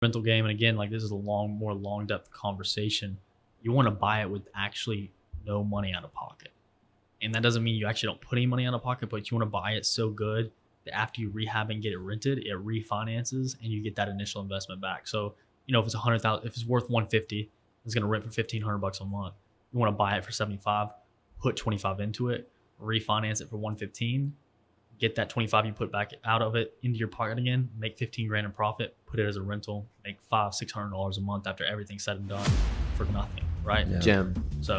rental game. And again, like this is a more long depth conversation. You want to buy it with actually no money out of pocket. And that doesn't mean you actually don't put any money out of pocket, but you want to buy it so good that after you rehab and get it rented, it refinances and you get that initial investment back. So, if it's 100,000, if it's worth 150, it's going to rent for 1,500 bucks a month. You want to buy it for 75, put 25 into it, refinance it for 115, get that 25 you put back out of it into your pocket again, make 15 grand in profit, put it as a rental, make $500-$600 a month after everything's said and done for nothing, right? Yeah. Jim. So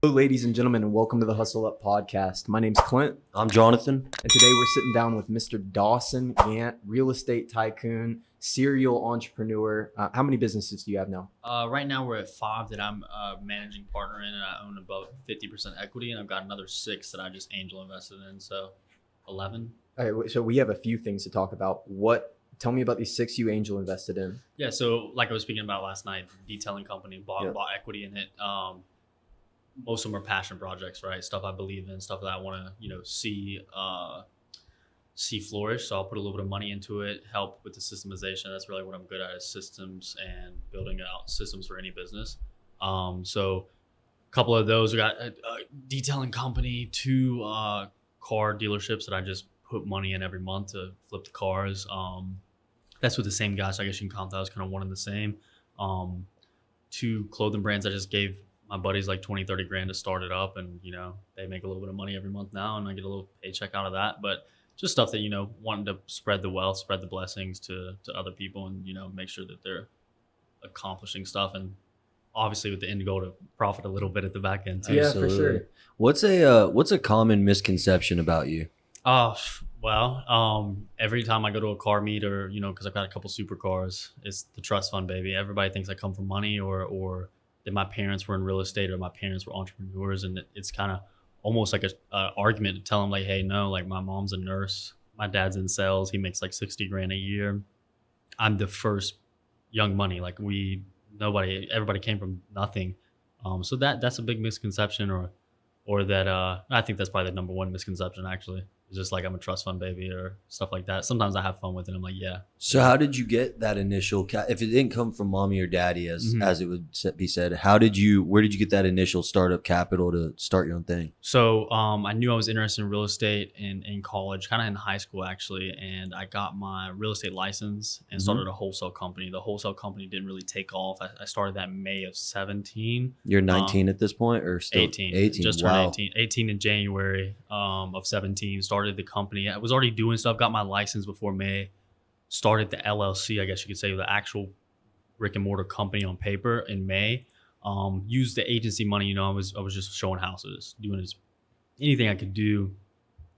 Hello, ladies and gentlemen, and welcome to the Hustle Up podcast. My name's Clint, I'm Jonathan. and today we're sitting down with Mr. Dawson Gant, real estate tycoon, serial entrepreneur. How many businesses do you have now? right now we're at 5 that I'm a managing partner in, and I own about 50% equity, and I've got another 6 that I just angel invested in, so 11. All right, so we have a few things to talk about. Tell me about these 6 you angel invested in. Yeah, so like I was speaking about last night, detailing company, bought equity in it. Most of them are passion projects, right? Stuff I believe in, stuff that I want to, see flourish. So I'll put a little bit of money into it, help with the systemization. That's really what I'm good at, is systems and building out systems for any business. So a couple of those, we got a detailing company, 2 car dealerships that I just put money in every month to flip the cars. That's with the same guy, so I guess you can count that as kind of one and the same. 2 clothing brands I just gave my buddies like 20-30 grand to start it up, and they make a little bit of money every month now, and I get a little paycheck out of that. But just stuff that wanting to spread the wealth, spread the blessings to other people, and make sure that they're accomplishing stuff, and obviously with the end goal to profit a little bit at the back end too. Yeah, for sure. What's a common misconception about you? Well, every time I go to a car meet, or because I've got a couple supercars, it's the trust fund, baby. Everybody thinks I come from money, or that my parents were in real estate, or my parents were entrepreneurs, and it's kind of almost like a argument to tell them, like, hey, no, like, my mom's a nurse, my dad's in sales, he makes like 60 grand a year. I'm the first young money, like everybody came from nothing. So that's a big misconception, or that I think that's probably the number one misconception, actually. It's just like I'm a trust fund baby or stuff like that. Sometimes I have fun with it. I'm like, yeah. So how did you get that initial if it didn't come from mommy or daddy, as it would be said, where did you get that initial startup capital to start your own thing? So I knew I was interested in real estate in college, kind of in high school actually, and I got my real estate license and started a wholesale company. The wholesale company didn't really take off. I started that in May of 17. You're 19 at this point, or still 18? 18. Just Wow. turned 18 in January of 17. Started the company. I was already doing stuff, got my license before May, started the LLC, I guess you could say, the actual brick and mortar company on paper in May. Used the agency money, I was just showing houses, doing anything I could do.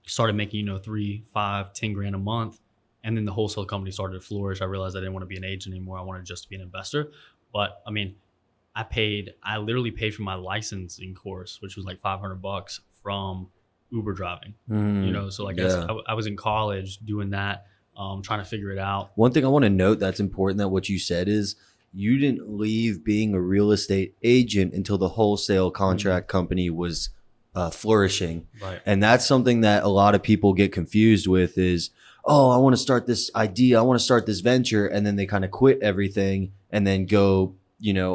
Started making, 3, 5, 10 grand a month. And then the wholesale company started to flourish. I realized I didn't want to be an agent anymore. I wanted just to be an investor. But I mean, I literally paid for my licensing course, which was like $500 from Uber driving. So like I was in college doing that, trying to figure it out. One thing I want to note that's important, that what you said is you didn't leave being a real estate agent until the wholesale contract company was flourishing. Right. And that's something that a lot of people get confused with is, oh, I want to start this idea, I want to start this venture, and then they kind of quit everything and then go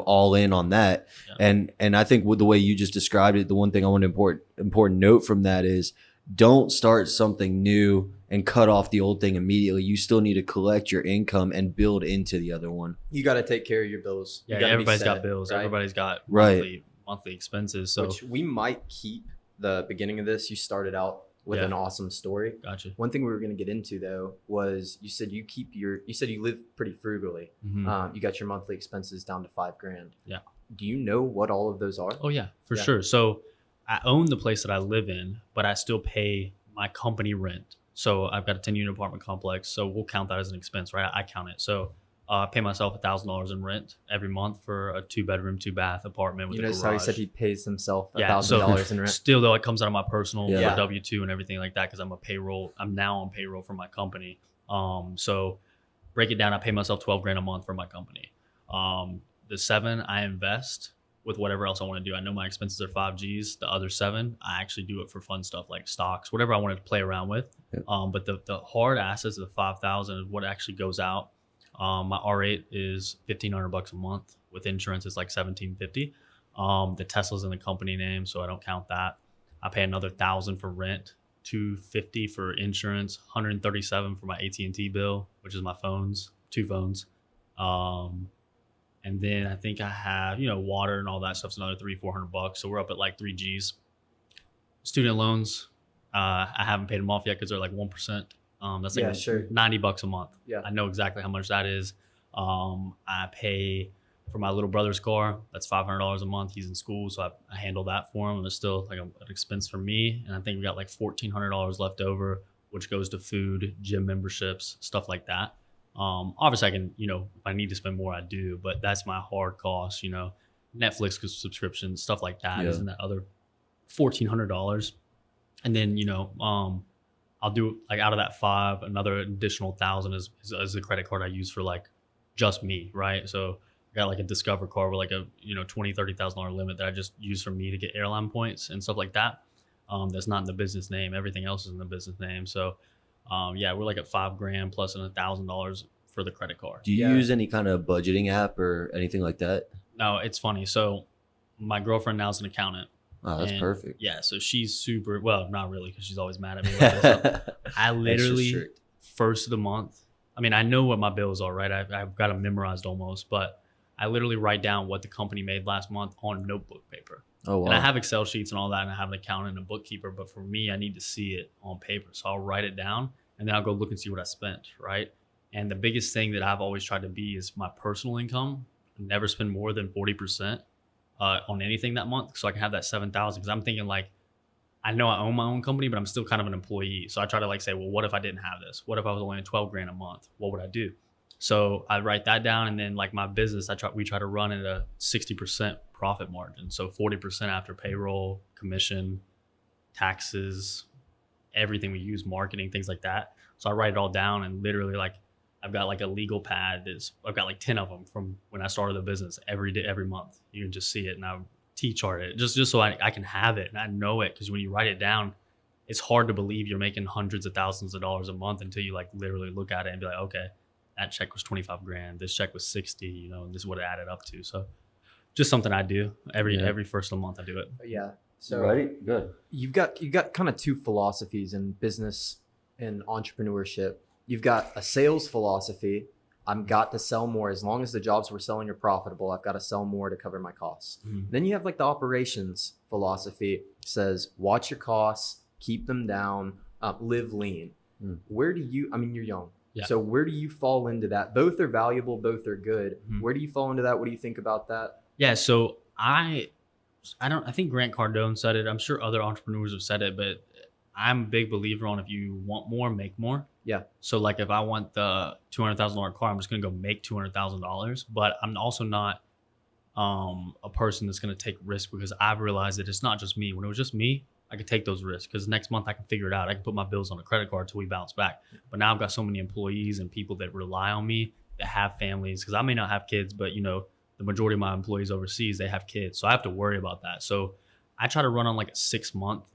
all in on that. Yeah. And I think with the way you just described it, the one thing I want to important note from that is, don't start something new and cut off the old thing immediately. You still need to collect your income and build into the other one. You got to take care of your bills. Yeah, everybody's got bills. Right? Everybody's got monthly expenses. So which we might keep the beginning of this. You started out with an awesome story. Gotcha. One thing we were going to get into though was you said you live pretty frugally. You got your monthly expenses down to $5 grand. Yeah. Do you know what all of those are? Oh yeah, for sure. So I own the place that I live in, but I still pay my company rent. So I've got a 10-unit apartment complex. So we'll count that as an expense, right? I count it. So I pay myself $1,000 in rent every month for a 2-bedroom, 2-bath apartment with a garage. You notice how he said he pays himself $1,000 in rent? Still though, it comes out of my personal W-2 and everything like that, because I'm now on payroll for my company. So break it down, I pay myself 12 grand a month for my company. The 7 I invest, with whatever else I want to do. I know my expenses are 5Gs. The other 7, I actually do it for fun stuff like stocks, whatever I want to play around with. Yeah. But the hard assets of the 5,000 is what actually goes out. My R8 is $1,500 a month. With insurance, it's like $1,750. The Tesla's in the company name, so I don't count that. I pay another $1,000 for rent, $250 for insurance, $137 for my AT&T bill, which is my phones, 2 phones. And then I think I have, water and all that stuff's another $300-400. So we're up at like 3Gs. Student loans, I haven't paid them off yet because they're like 1%. That's like sure. $90 a month. Yeah. I know exactly how much that is. I pay for my little brother's car. That's $500 a month. He's in school, so I handle that for him. It's still like an expense for me. And I think we got like $1,400 left over, which goes to food, gym memberships, stuff like that. Obviously I can, if I need to spend more, I do, but that's my hard cost, Netflix subscription, stuff like that. Yeah. Isn't that other $1,400? And then, I'll do like out of that 5, another additional 1,000 is the credit card I use for like just me. Right. So I got like a Discover card with like a, $20,000-$30,000 limit that I just use for me to get airline points and stuff like that. That's not in the business name. Everything else is in the business name. So we're like at $5,000 plus $1,000 for the credit card. Do you use any kind of budgeting app or anything like that? No, it's funny. So my girlfriend now is an accountant. Oh, that's perfect. Yeah, so she's super, well, not really because she's always mad at me about this. I literally, first of the month, I mean, I know what my bills are, right? I've got them memorized almost, but I literally write down what the company made last month on notebook paper. Oh, wow. And I have Excel sheets and all that, and I have an accountant and a bookkeeper, but for me, I need to see it on paper. So I'll write it down, and then I'll go look and see what I spent, right? And the biggest thing that I've always tried to be is my personal income. Never spend more than 40% on anything that month, so I can have that 7,000. Because I'm thinking like, I know I own my own company, but I'm still kind of an employee. So I try to like say, well, what if I didn't have this? What if I was only at $12,000 a month? What would I do? So I write that down, and then like my business, we try to run at a 60% profit margin. So 40% after payroll, commission, taxes, everything we use, marketing, things like that. So I write it all down, and literally like I've got like a legal pad. I've got like 10 of them from when I started the business. Every day, every month, you can just see it, and I T-chart it just so I can have it and I know it. Because when you write it down, it's hard to believe you're making hundreds of thousands of dollars a month until you like literally look at it and be like, okay, that check was $25,000. This check was 60. And this is what it added up to. So just something I do every first of the month. I do it. Yeah. So right, good. You've got kind of 2 philosophies in business and entrepreneurship. You've got a sales philosophy. I've got to sell more. As long as the jobs we're selling are profitable, I've got to sell more to cover my costs. Mm-hmm. Then you have like the operations philosophy. Says watch your costs, keep them down, live lean. Where do you? I mean, you're young. Yeah. So where do you fall into that? Both are valuable. Both are good. Mm-hmm. Where do you fall into that? What do you think about that? Yeah. So I think Grant Cardone said it. I'm sure other entrepreneurs have said it, but I'm a big believer on if you want more, make more. Yeah. So like if I want the $200,000 car, I'm just going to go make $200,000. But I'm also not a person that's going to take risk, because I've realized that it's not just me. When it was just me, I could take those risks because next month I can figure it out. I can put my bills on a credit card till we bounce back. But now I've got so many employees and people that rely on me, that have families, because I may not have kids, but the majority of my employees overseas, they have kids. So I have to worry about that. So I try to run on like a 6-month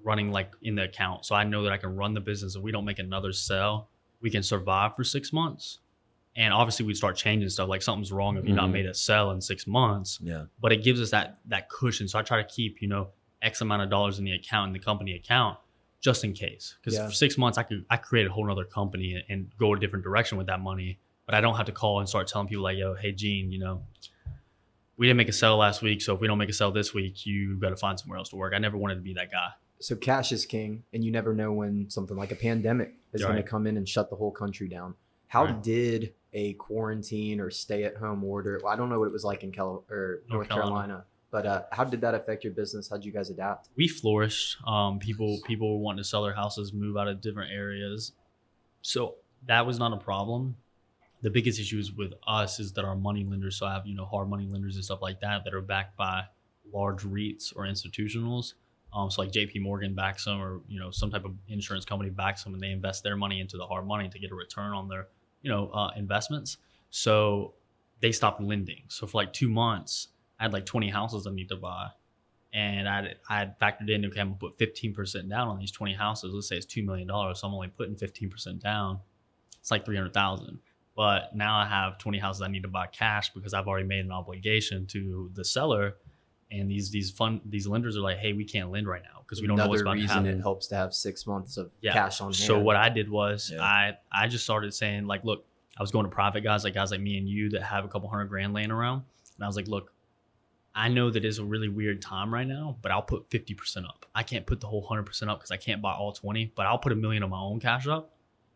running like in the account. So I know that I can run the business. If we don't make another sale, we can survive for 6 months. And obviously we'd start changing stuff. Like something's wrong if you're not made a sell in 6 months. Yeah. But it gives us that cushion. So I try to keep, X amount of dollars in the account, in the company account, just in case. Because for 6 months, I create a whole nother company and go a different direction with that money. But I don't have to call and start telling people like, yo, hey, Gene, we didn't make a sell last week. So if we don't make a sell this week, you got to find somewhere else to work. I never wanted to be that guy. So cash is king, and you never know when something like a pandemic is going to come in and shut the whole country down. How did a quarantine or stay-at-home order? Well, I don't know what it was like in North Carolina, but how did that affect your business? How did you guys adapt? We flourished. People were wanting to sell their houses, move out of different areas, so that was not a problem. The biggest issues with us is that our money lenders, so I have hard money lenders and stuff like that are backed by large REITs or institutionals. So like JP Morgan backs them, or some type of insurance company backs them, and they invest their money into the hard money to get a return on their investments. So they stopped lending. So for like 2 months, I had like 20 houses I need to buy. And I had factored in, okay, I'm gonna put 15% down on these 20 houses. Let's say it's $2 million. So I'm only putting 15% down. It's like 300,000. But now I have 20 houses I need to buy cash because I've already made an obligation to the seller. And these lenders are like, hey, we can't lend right now because we don't know what's about to happen. It helps to have 6 months of cash on hand. So what I did was I just started saying, like, look, I was going to private guys like me and you that have a couple $100,000 laying around. And I was like, look, I know that it's a really weird time right now, but I'll put 50% up. I can't put the whole 100% up because I can't buy all 20, but I'll put $1 million of my own cash up.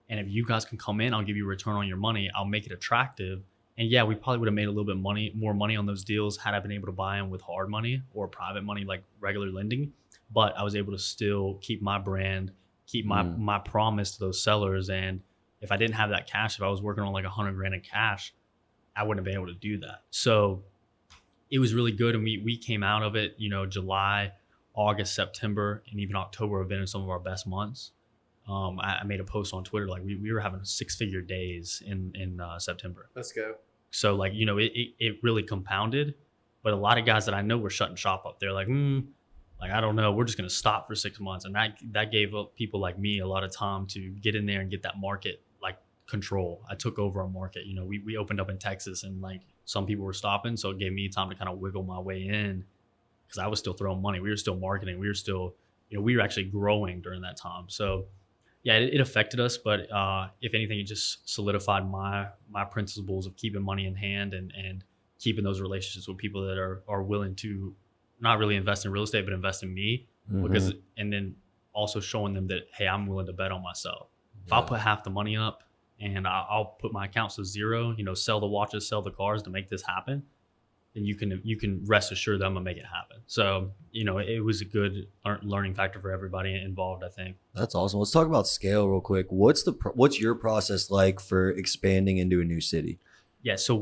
And if you guys can come in, I'll give you a return on your money. I'll make it attractive. And yeah, we probably would have made a little bit more money on those deals had I been able to buy them with hard money or private money, like regular lending. But I was able to still keep my brand, keep my promise to those sellers. And if I didn't have that cash, if I was working on like $100,000 in cash, I wouldn't have been able to do that. So it was really good. And we came out of it, July, August, September, and even October have been in some of our best months. I made a post on Twitter, like we were having 6-figure days in September. Let's go. So like, it really compounded, but a lot of guys that I know were shutting shop up. They're like, I don't know, we're just going to stop for 6 months. And that gave people like me a lot of time to get in there and get that market like control. I took over a market. We opened up in Texas and like some people were stopping. So it gave me time to kind of wiggle my way in because I was still throwing money. We were still marketing. We were still, we were actually growing during that time. So yeah, it affected us, but if anything, it just solidified my principles of keeping money in hand and keeping those relationships with people that are willing to not really invest in real estate, but invest in me. Because and then also showing them that, hey, I'm willing to bet on myself. If I'll put half the money up and I'll put my accounts to zero, sell the watches, sell the cars to make this happen, then you can rest assured that I'm gonna make it happen. So, it was a good learning factor for everybody involved, I think. That's awesome. Let's talk about scale real quick. What's your process like for expanding into a new city? Yeah, so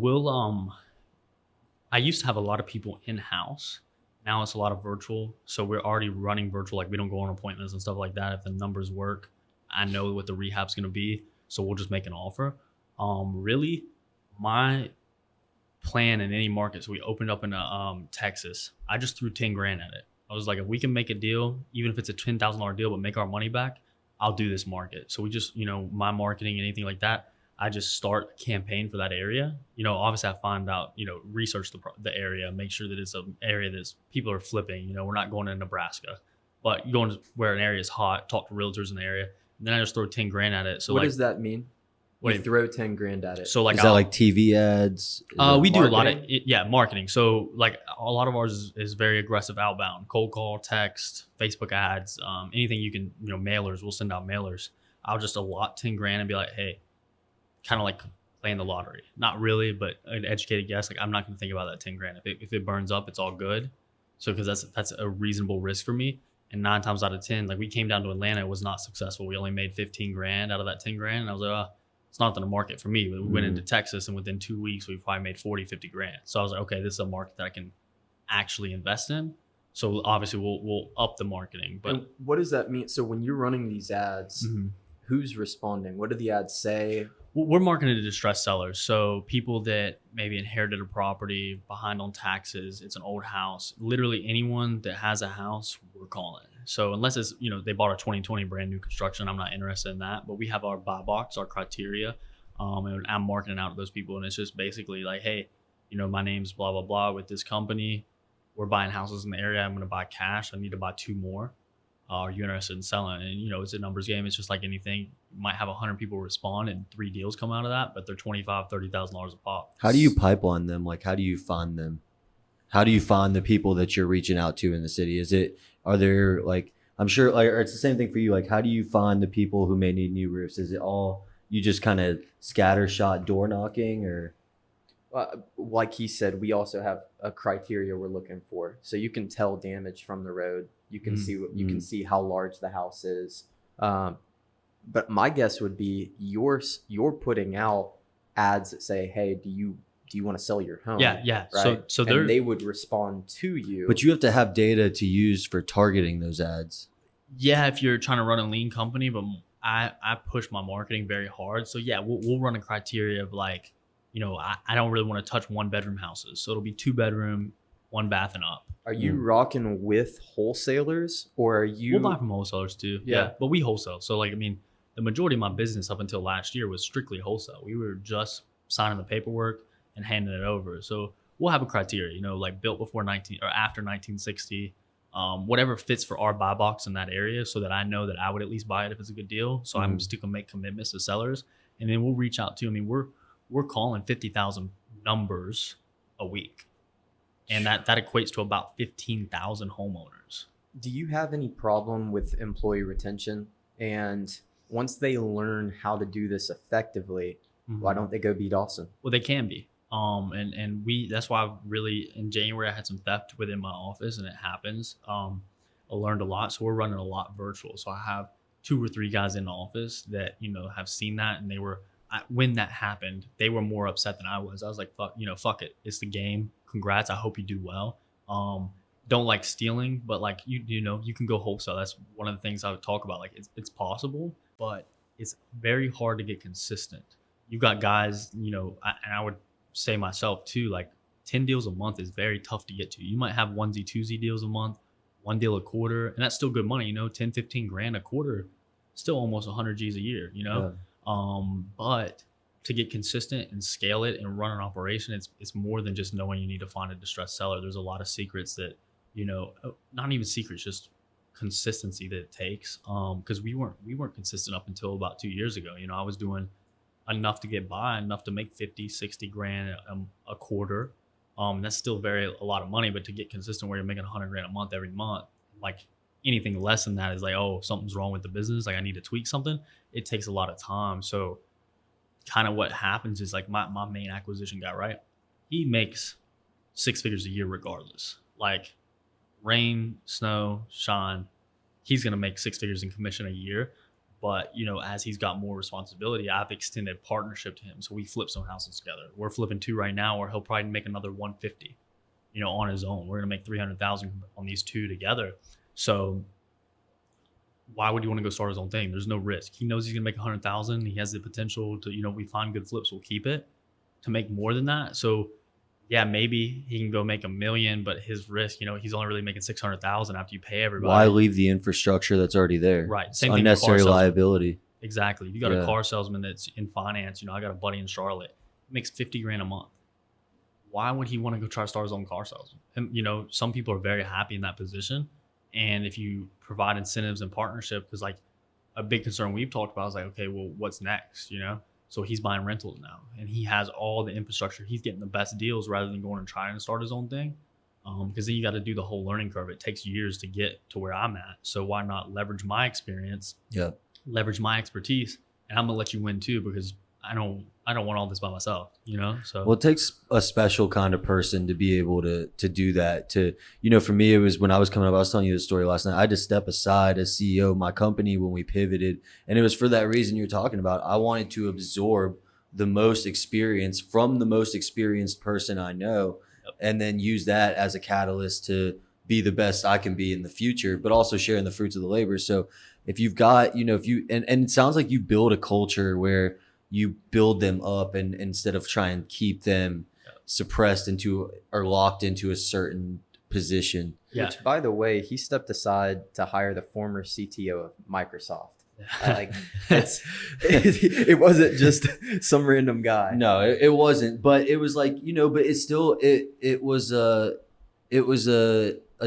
I used to have a lot of people in-house. Now it's a lot of virtual. So we're already running virtual. Like we don't go on appointments and stuff like that. If the numbers work, I know what the rehab's going to be. So we'll just make an offer. Really, my plan in any market. So we opened up in Texas. I just threw 10 grand at it. I was like, if we can make a deal, even if it's a $10,000 deal, but make our money back, I'll do this market. So we just, my marketing, anything like that, I just start a campaign for that area. Obviously I find out, research the area, make sure that it's an area that people are flipping. We're not going to Nebraska, but going to where an area is hot, talk to realtors in the area. And then I just throw 10 grand at it. So what does that mean? You throw 10 grand at it. So like, is that like TV ads? We do a lot of marketing. So like a lot of ours is very aggressive outbound, cold call, text, Facebook ads, anything you can, mailers. We'll send out mailers. I'll just allot 10 grand and be like, hey, kind of like playing the lottery. Not really, but an educated guess. Like I'm not going to think about that 10 grand. If it burns up, it's all good. So because that's a reasonable risk for me. And 9 times out of 10, like we came down to Atlanta, it was not successful. We only made 15 grand out of that 10 grand. And I was like, it's not the market for me. We went into Texas and within 2 weeks, we probably made 40, 50 grand. So I was like, okay, this is a market that I can actually invest in. So obviously we'll up the marketing. But and what does that mean? So when you're running these ads, who's responding? What do the ads say? We're marketing to distressed sellers. So people that maybe inherited a property, behind on taxes, it's an old house. Literally anyone that has a house, we're calling. So unless it's, they bought a 2020 brand new construction, I'm not interested in that. But we have our buy box, our criteria, and I'm marketing out to those people. And it's just basically like, hey, my name's blah, blah, blah with this company. We're buying houses in the area. I'm going to buy cash. I need to buy 2 more. Are you interested in selling? And, it's a numbers game. It's just like anything. You might have 100 people respond and 3 deals come out of that, but they're $25,000, $30,000 a pop. How do you pipeline them? Like, how do you find them? How do you find the people that you're reaching out to in the city? Are there like, I'm sure like, or it's the same thing for you. Like, how do you find the people who may need new roofs? Is it all, you just kind of scattershot door knocking or? Like he said, we also have a criteria we're looking for. So you can tell damage from the road. You can can see how large the house is. But my guess would be you're putting out ads that say, hey, do you want to sell your home? Yeah. Right? So they would respond to you. But you have to have data to use for targeting those ads. Yeah, if you're trying to run a lean company, but I push my marketing very hard. So yeah, we'll run a criteria of like, I don't really want to touch 1-bedroom houses. So it'll be 2-bedroom, 1 bath and up. Are you rocking with wholesalers, or are you? We'll buy from wholesalers too. Yeah. But we wholesale. So the majority of my business up until last year was strictly wholesale. We were just signing the paperwork and handing it over. So we'll have a criteria, like built before 19 or after 1960, whatever fits for our buy box in that area, so that I know that I would at least buy it if it's a good deal. So I'm still gonna make commitments to sellers, and then we'll reach out to. We're calling 50,000 numbers a week, and that equates to about 15,000 homeowners. Do you have any problem with employee retention? And once they learn how to do this effectively, why don't they go be Dawson? Well, they can be. That's why really in January I had some theft within my office, and it happens. I learned a lot. So we're running a lot virtual. So I have 2 or 3 guys in the office that, have seen that, and when that happened, they were more upset than I was. I was like, fuck it. It's the game. Congrats. I hope you do well. Don't like stealing, but you can go wholesale. That's one of the things I would talk about. It's possible, but it's very hard to get consistent. You've got guys, and I would say myself too, 10 deals a month is very tough to get to. You might have onesie, twosie deals a month, 1 deal a quarter, and that's still good money, 10, 15 grand a quarter, still almost 100 G's a year, Yeah. But to get consistent and scale it and run an operation, it's more than just knowing you need to find a distressed seller. There's a lot of secrets that, not even secrets, just consistency that it takes. Because we weren't consistent up until about 2 years ago. I was doing enough to get by, enough to make 50, 60 grand a quarter. That's still a lot of money, but to get consistent where you're making 100 grand a month every month, anything less than that is oh, something's wrong with the business. I need to tweak something. It takes a lot of time. So kind of what happens is my main acquisition guy, right? He makes 6 figures a year regardless. Rain, snow, shine, he's going to make 6 figures in commission a year. But, as he's got more responsibility, I've extended partnership to him. So we flip some houses together. We're flipping 2 right now, where he'll probably make another 150, on his own. We're going to make 300,000 on these 2 together. So why would you want to go start his own thing? There's no risk. He knows he's going to make 100,000. He has the potential to, we find good flips, we'll keep it, to make more than that. So yeah, maybe he can go make $1 million, but his risk, he's only really making 600,000 after you pay everybody. Why leave the infrastructure that's already there? Right. Same thing. Unnecessary liability. Exactly. You got a car salesman that's in finance. I got a buddy in Charlotte. He makes 50 grand a month. Why would he want to go try to start his own car salesman? And some people are very happy in that position. And if you provide incentives and partnership, because a big concern we've talked about is okay, well, what's next? So he's buying rentals now, and he has all the infrastructure. He's getting the best deals rather than going and trying to start his own thing. Because then you got to do the whole learning curve. It takes years to get to where I'm at. So why not leverage my experience? Yeah. Leverage my expertise, and I'm gonna let you win too, because I don't want all this by myself, So well, it takes a special kind of person to be able to do that. For me, it was when I was coming up. I was telling you the story last night. I had to step aside as CEO of my company when we pivoted, and it was for that reason you're talking about. I wanted to absorb the most experience from the most experienced person I know, and then use that as a catalyst to be the best I can be in the future, but also sharing the fruits of the labor. So if you've got, and it sounds like you build a culture where you build them up, and instead of try and keep them suppressed into or locked into a certain position. Yeah. Which, by the way, he stepped aside to hire the former CTO of Microsoft. It wasn't just some random guy. No, it wasn't. But it was but it's still it was a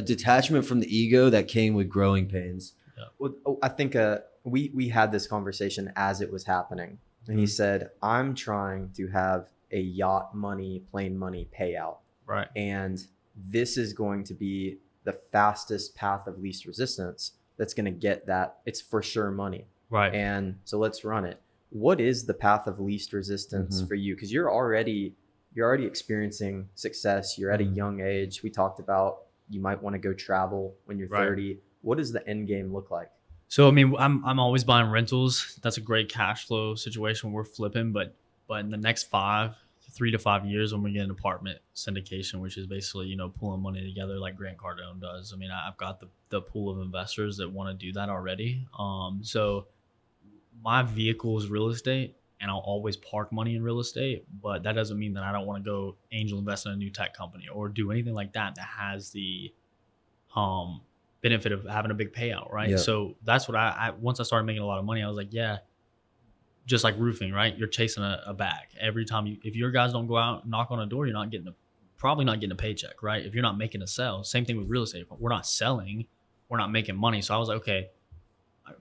detachment from the ego that came with growing pains. Yeah. Well, I think we had this conversation as it was happening. And he said, I'm trying to have a yacht money, plane money payout. Right. And this is going to be the fastest path of least resistance that's going to get that. It's for sure money. Right. And so let's run it. What is the path of least resistance for you? Because you're already experiencing success. You're at a young age. We talked about you might want to go travel when you're 30. What does the end game look like? So, I'm always buying rentals. That's a great cash flow situation when we're flipping. But in the next 3 to 5 years, when we get an apartment syndication, which is basically, pulling money together like Grant Cardone does. I've got the pool of investors that want to do that already. So my vehicle is real estate, and I'll always park money in real estate, but that doesn't mean that I don't want to go angel invest in a new tech company or do anything like that has the benefit of having a big payout, right? Yeah. So that's what I once I started making a lot of money, I was like, yeah, just like roofing, right? You're chasing a bag every time. If your guys don't go out and knock on a door, you're probably not getting a paycheck, right? If you're not making a sale. Same thing with real estate. We're not selling, we're not making money. So I was like, okay,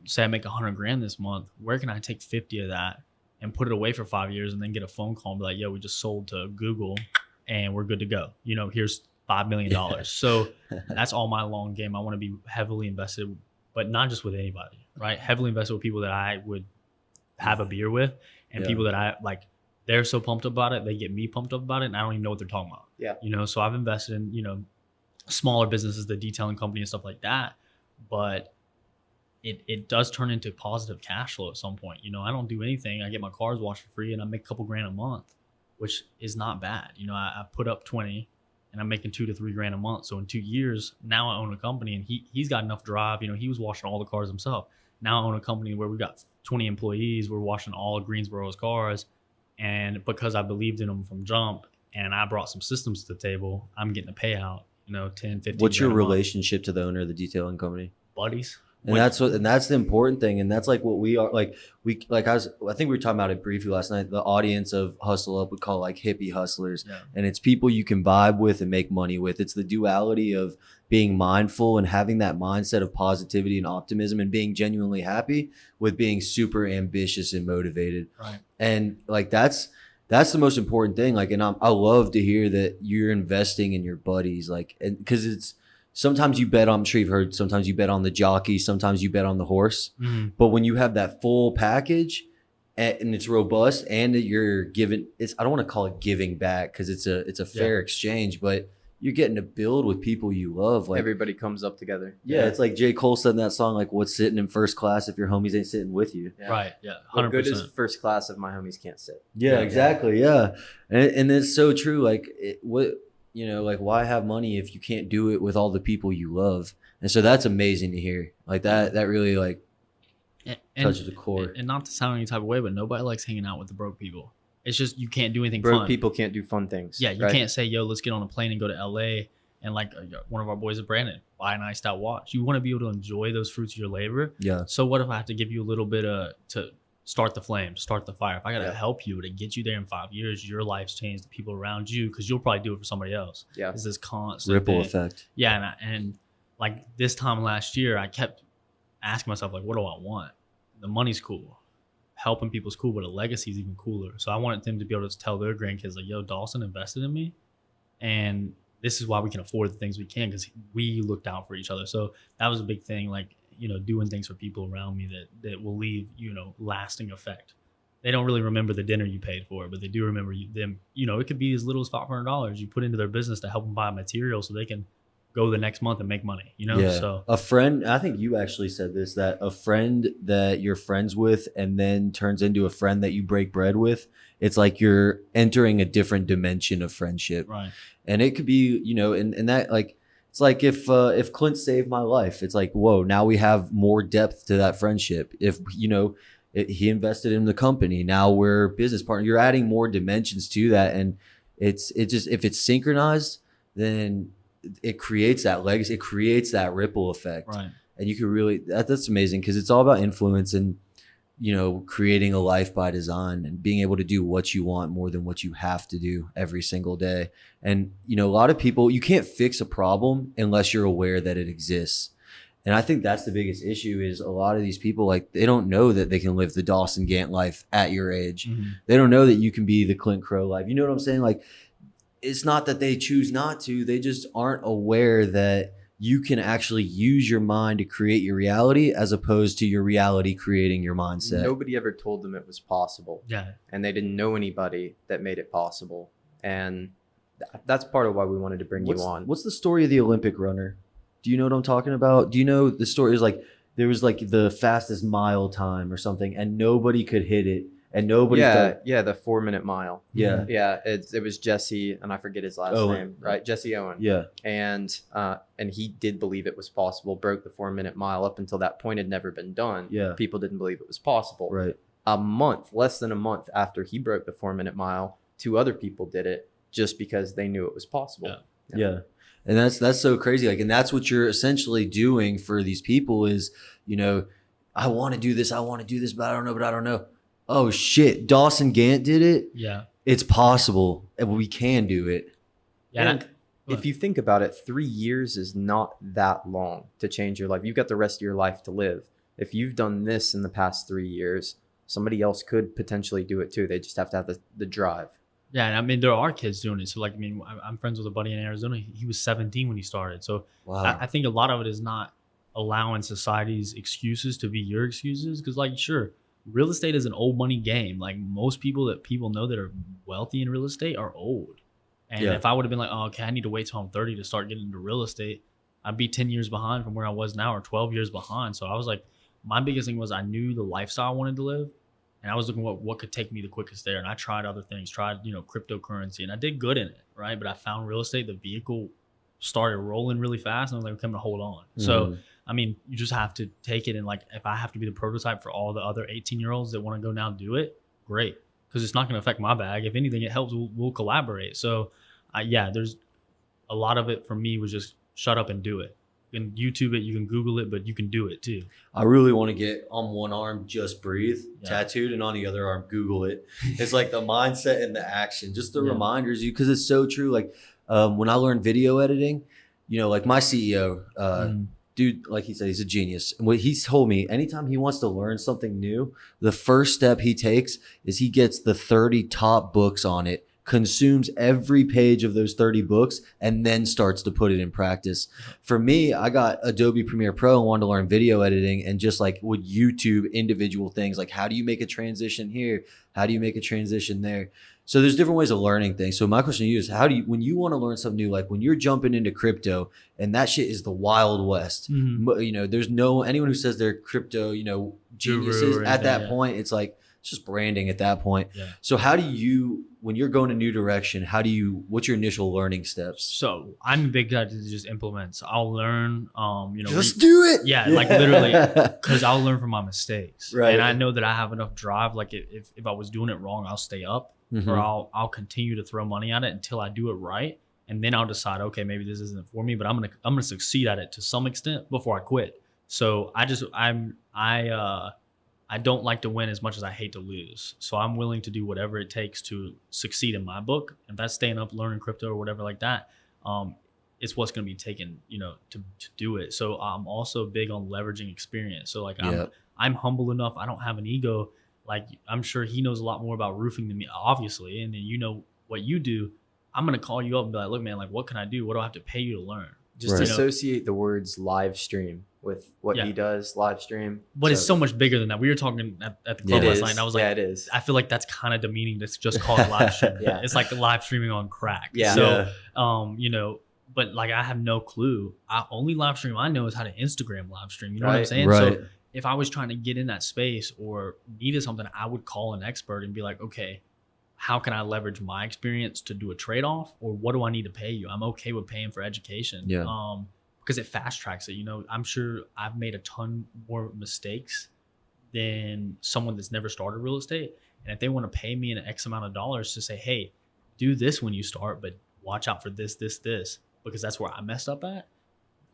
say I make 100 grand this month, where can I take 50 of that and put it away for 5 years and then get a phone call and be like, yo, we just sold to Google and we're good to go. Here's $5 million. So that's all my long game. I want to be heavily invested, but not just with anybody, right? Heavily invested with people that I would have a beer with, and people that I like, they're so pumped up about it. They get me pumped up about it, and I don't even know what they're talking about. Yeah. So I've invested in, smaller businesses, the detailing company and stuff like that. But it does turn into positive cash flow at some point. I don't do anything. I get my cars washed for free and I make a couple grand a month, which is not bad. I put up 20 and I'm making 2 to 3 grand a month. So in 2 years, now I own a company, and he's got enough drive. He was washing all the cars himself. Now I own a company where we got 20 employees. We're washing all of Greensboro's cars. And because I believed in them from jump and I brought some systems to the table, I'm getting a payout, 10, 15. What's your relationship to the owner of the detailing company? Buddies. And that's the important thing. And that's like what we are like. I think we were talking about it briefly last night. The audience of Hustle Up, we call like hippie hustlers. Yeah. And it's people you can vibe with and make money with. It's the duality of being mindful and having that mindset of positivity and optimism and being genuinely happy with being super ambitious and motivated. Right. And like, that's the most important thing. Like, and I love to hear that you're investing in your buddies, like, and because it's, sometimes you bet on, I'm sure you've heard, sometimes you bet on the jockey, sometimes you bet on the horse. Mm-hmm. But when you have that full package and it's robust and you're giving, I don't want to call it giving back because it's a fair exchange, but you're getting to build with people you love. Like, everybody comes up together. Yeah, it's like J. Cole said in that song, like, what's sitting in first class if your homies ain't sitting with you? Yeah. Right. Yeah. 100%. What good is first class if my homies can't sit? Yeah, exactly. Yeah. And it's so true. Like, like, why have money if you can't do it with all the people you love? And so that's amazing to hear. Like, that really, like, touches the core. And not to sound any type of way, but nobody likes hanging out with the broke people. It's just, you can't do anything Broke fun. people can't do fun things. Yeah, you can't say, yo, let's get on a plane and go to LA and like one of our boys is Brandon, buy an iced out watch. You want to be able to enjoy those fruits of your labor. Yeah. So what if I have to give you a little bit to start the flame, start the fire? If I got to help you to get you there in 5 years, your life's changed, the people around you, because you'll probably do it for somebody else. Yeah. It's this constant ripple thing. effect. Yeah. And like this time last year, I kept asking myself, like, what do I want? The money's cool. Helping people's cool, but a legacy is even cooler. So I wanted them to be able to tell their grandkids, like, yo, Dawson invested in me. And this is why we can afford the things we can, because we looked out for each other. So that was a big thing, like, doing things for people around me that will leave, lasting effect. They don't really remember the dinner you paid for, but they do remember them. It could be as little as $500 you put into their business to help them buy material so they can go the next month and make money, Yeah. So a friend, I think you actually said this, that a friend that you're friends with and then turns into a friend that you break bread with, it's like you're entering a different dimension of friendship. Right. And it could be, and that, like, it's like if Clint saved my life, it's like, whoa, now we have more depth to that friendship. If, he invested in the company, now we're business partners. You're adding more dimensions to that. And it just, if it's synchronized, then it creates that legacy. It creates that ripple effect. Right. And you can really, that's amazing, because it's all about influence and, creating a life by design and being able to do what you want more than what you have to do every single day. And, a lot of people, you can't fix a problem unless you're aware that it exists. And I think that's the biggest issue, is a lot of these people, like, they don't know that they can live the Dawson Gant life at your age. Mm-hmm. They don't know that you can be the Clint Crow life. You know what I'm saying? Like, it's not that they choose not to, they just aren't aware that you can actually use your mind to create your reality as opposed to your reality creating your mindset. Nobody ever told them it was possible. Yeah. And they didn't know anybody that made it possible. And that's part of why we wanted to bring you on. What's the story of the Olympic runner? Do you know what I'm talking about? Do you know the story is like, there was like the fastest mile time or something and nobody could hit it. And nobody the 4 minute mile. Yeah. Yeah. It was Jesse, and I forget his last name, right? Jesse Owen. Yeah. And he did believe it was possible, broke the 4 minute mile. Up until that point had never been done. Yeah. People didn't believe it was possible. Right. a month, less than a month after he broke the 4-minute mile, 2 other people did it just because they knew it was possible. Yeah. And that's so crazy. Like, and that's what you're essentially doing for these people is, you know, I want to do this, but I don't know. Oh shit, Dawson Gant did it. Yeah. It's possible, and we can do it. Yeah. And if you think about it, 3 years is not that long to change your life. You've got the rest of your life to live. If you've done this in the past 3 years, somebody else could potentially do it too. They just have to have the drive. Yeah, and I mean, there are kids doing it. So, like, I mean, I'm friends with a buddy in Arizona. He was 17 when he started. So, Wow. I think a lot of it is not allowing society's excuses to be your excuses. Because, like, sure, real estate is an old money game. Like, most people know that are wealthy in real estate are old. And if I would have been like, oh, okay, I need to wait till I'm 30 to start getting into real estate, I'd be 10 years behind from where I was now, or 12 years behind. So I was like, my biggest thing was I knew the lifestyle I wanted to live. And I was looking at what could take me the quickest there. And I tried other things, tried, cryptocurrency, and I did good in it, right? But I found real estate, the vehicle started rolling really fast, and I was like, I'm going to hold on. So, I mean, you just have to take it. And like, if I have to be the prototype for all the other 18-year-olds that want to go now and do it, great. Because it's not going to affect my bag. If anything, it helps. We'll collaborate. So, there's a lot of it for me was just shut up and do it. You can YouTube it, you can Google it, but you can do it too. I really want to get on one arm, just breathe tattooed, and on the other arm, Google it. It's like the mindset and the action, just the reminders because it's so true. Like when I learned video editing, like my CEO, dude, like he said, he's a genius. And what he's told me, anytime he wants to learn something new, the first step he takes is he gets the 30 top books on it, consumes every page of those 30 books, and then starts to put it in practice. For me, I got Adobe Premiere Pro and wanted to learn video editing, and just like would YouTube individual things, like how do you make a transition here? How do you make a transition there? So there's different ways of learning things. So my question to you is, when you want to learn something new, like when you're jumping into crypto and that shit is the Wild West, there's anyone who says they're crypto, geniuses at that point, it's like, it's just branding at that point. Yeah. So how do you, when you're going a new direction, what's your initial learning steps? So I'm a big guy to just implement. So I'll learn, just do it. Yeah, like literally, because I'll learn from my mistakes. Right. And I know that I have enough drive. Like if I was doing it wrong, I'll stay up, or I'll continue to throw money at it until I do it right. And then I'll decide, okay, maybe this isn't for me, but I'm gonna succeed at it to some extent before I quit. So I don't like to win as much as I hate to lose. So I'm willing to do whatever it takes to succeed in my book. If that's staying up, learning crypto or whatever like that, it's what's going to be taken, to do it. So I'm also big on leveraging experience. So like I'm humble enough. I don't have an ego. Like I'm sure he knows a lot more about roofing than me, obviously. And then what you do. I'm going to call you up and be like, look, man, like what can I do? What do I have to pay you to learn? Just associate the words live stream with what he does, live stream. But it's so much bigger than that. We were talking at the club last night, and I was like, it is. I feel like that's kind of demeaning. That's just called live stream. It's like live streaming on crack. Yeah. So, but like I have no clue. Only live stream I know is how to Instagram live stream. You know what I'm saying? Right. So if I was trying to get in that space or needed something, I would call an expert and be like, okay, how can I leverage my experience to do a trade-off, or what do I need to pay you? I'm okay with paying for education. Yeah. Because it fast tracks it. I'm sure I've made a ton more mistakes than someone that's never started real estate. And if they want to pay me an X amount of dollars to say, hey, do this when you start, but watch out for this, because that's where I messed up at.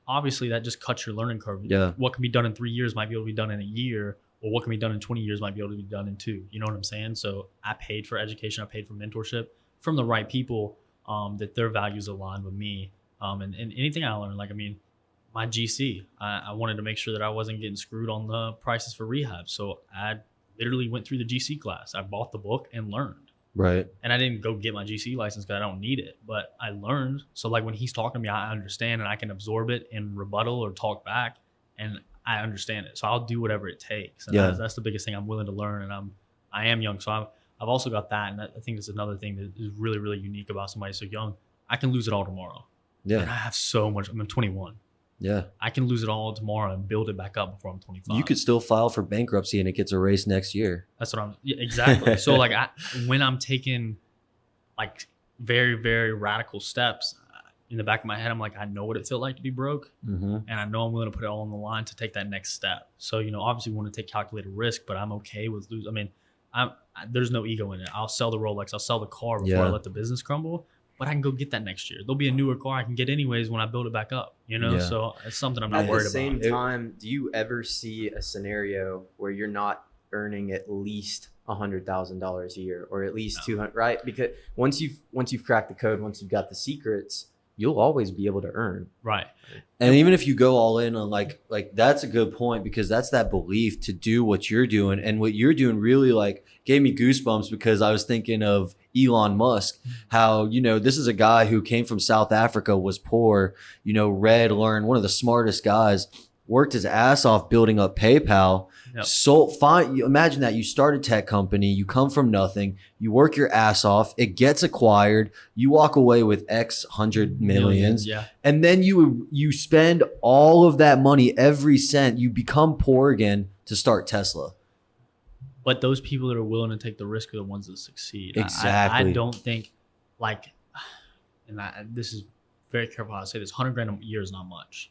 Obviously that just cuts your learning curve. Yeah. What can be done in 3 years might be able to be done in a year, or what can be done in 20 years might be able to be done in 2. You know what I'm saying? So I paid for education. I paid for mentorship from the right people, that their values align with me. And anything I learned, like, I mean, my GC, I wanted to make sure that I wasn't getting screwed on the prices for rehab. So I literally went through the GC class. I bought the book and learned. Right. And I didn't go get my GC license because I don't need it, but I learned. So like when he's talking to me, I understand and I can absorb it and rebuttal or talk back, and I understand it. So I'll do whatever it takes. And that's the biggest thing I'm willing to learn. And I am young. So I've also got that. And I think that's another thing that is really, really unique about somebody so young. I can lose it all tomorrow. Yeah. And I have so much. I'm 21. Yeah. I can lose it all tomorrow and build it back up before I'm 25. You could still file for bankruptcy and it gets erased next year. That's what exactly. So like when I'm taking like very, very radical steps, in the back of my head, I'm like, I know what it felt like to be broke, and I know I'm willing to put it all on the line to take that next step. So, obviously we want to take calculated risk, but I'm okay with losing. I mean, there's no ego in it. I'll sell the Rolex, I'll sell the car before I let the business crumble, but I can go get that next year. There'll be a newer car I can get anyways when I build it back up, So it's something I'm not worried about. At the same time, do you ever see a scenario where you're not earning at least $100,000 a year, or at least 200, right? Because once you've cracked the code, once you've got the secrets, you'll always be able to earn. Right. And even if you go all in on like that's a good point, because that's that belief to do what you're doing, and what you're doing really like gave me goosebumps, because I was thinking of Elon Musk, how, this is a guy who came from South Africa, was poor, read, learned, one of the smartest guys, worked his ass off building up PayPal. Yep. So fine. You imagine that you start a tech company, you come from nothing, you work your ass off, it gets acquired, you walk away with X hundred millions, and then you spend all of that money, every cent, you become poor again to start Tesla. But those people that are willing to take the risk are the ones that succeed. Exactly. I don't think this is very careful how I say this, 100 grand a year is not much.